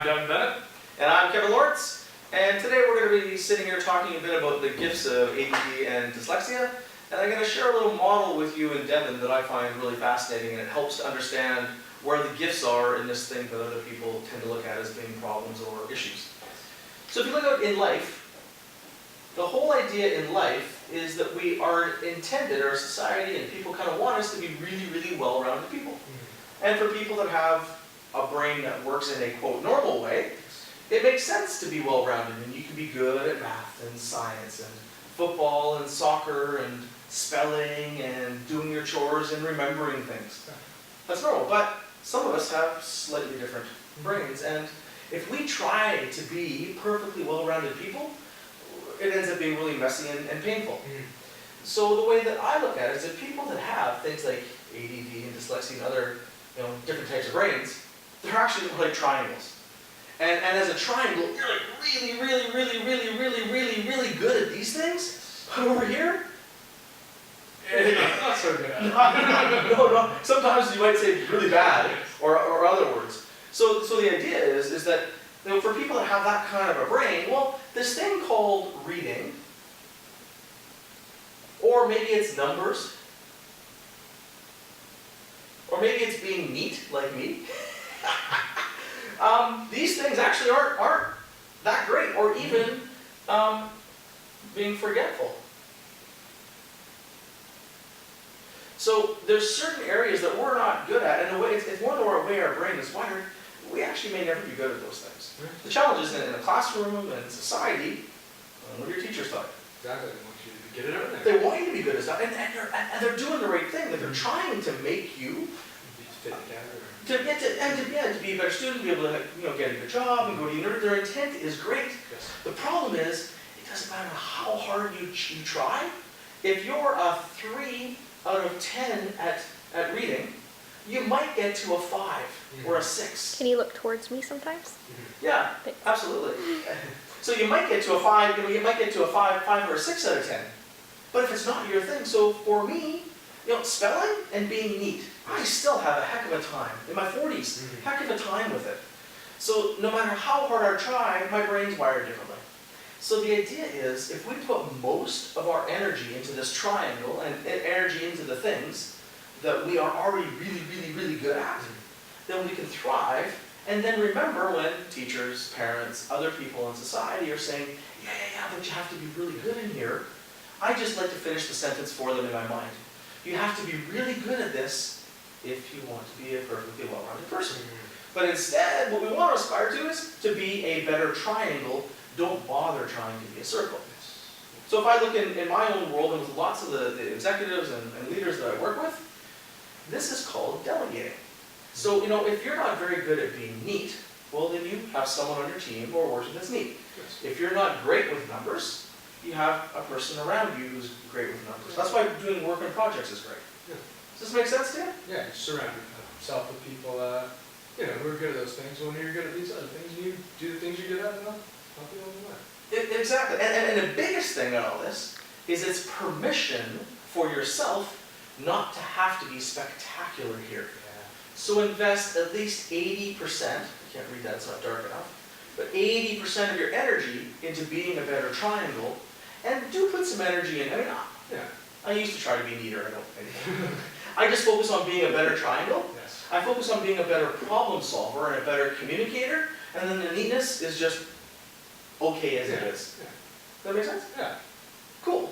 Devon Bennett. And I'm Kevin Lawrence, and today we're going to be sitting here talking a bit about the gifts of ADD and dyslexia, and I'm going to share a little model with you and Devon that I find really fascinating, and it helps to understand where the gifts are in this thing that other people tend to look at as being problems or issues. So if you look out in life, the whole idea in life is that we are intended, our society and people kind of want us to be really, really well-rounded people. And for people that have a brain that works in a, quote, normal way, it makes sense to be well-rounded, and you can be good at math and science and football and soccer and spelling and doing your chores and remembering things. That's normal, but some of us have slightly different brains, and if we try to be perfectly well-rounded people, it ends up being really messy and painful. So the way that I look at it is that people that have things like ADD and dyslexia and other different types of brains, they're actually like triangles. And as a triangle, you're like really, really, really, really, really, really, really good at these things. But over here, Not so good at it. no. Sometimes you might say really bad, or other words. So the idea is that for people that have that kind of a brain, well, this thing called reading, or maybe it's numbers, or maybe it's being neat, like me. These things actually aren't that great, or even being forgetful. So there's certain areas that we're not good at, and the way it's more the way our brain is wired, we actually may never be good at those things. The challenge is in a classroom and in society, what do your teachers tell you? Exactly. They want you to be good at everything. They want you to be good at stuff, and they're doing the right thing. That they're trying to make you Fit together. to be a better student, to be able to get a good job and go to university. Their intent is great. Yes. The problem is, it doesn't matter how hard you try. If you're a 3 out of 10 at reading, you might get to a 5 or a 6. Can you look towards me sometimes? Yeah, absolutely. So you might get to a 5. You might get to a 5 or a 6 out of 10. But if it's not your thing, so for me, spelling and being neat, I still have a heck of a time. In my 40s, heck of a time with it. So no matter how hard I try, my brain's wired differently. So the idea is, if we put most of our energy into this triangle and energy into the things that we are already really, really, really good at, then we can thrive. And then remember when teachers, parents, other people in society are saying, yeah, but you have to be really good in here. I just like to finish the sentence for them in my mind. You have to be really good at this if you want to be a perfectly well-rounded person. But instead, what we want to aspire to is to be a better triangle. Don't bother trying to be a circle. So if I look in my own world and with lots of the executives and leaders that I work with, this is called delegating. So if you're not very good at being neat, well then you have someone on your team who are working that's neat. If you're not great with numbers, you have a person around you who's great with numbers. That's why doing work on projects is great. Does this make sense to you? Yeah, you surround yourself with people who are good at those things. When you're good at these other things, you do the things you're good at, and help you along the way. Exactly. And the biggest thing in all this is it's permission for yourself not to have to be spectacular here. So invest at least 80%, I can't read that, it's not dark enough, but 80% of your energy into being a better triangle, and do put some energy in. I used to try to be neater, I don't. I just focus on being a better triangle. Yes. I focus on being a better problem solver and a better communicator, and then the neatness is just okay as it is. Does that make sense? Yeah. Cool.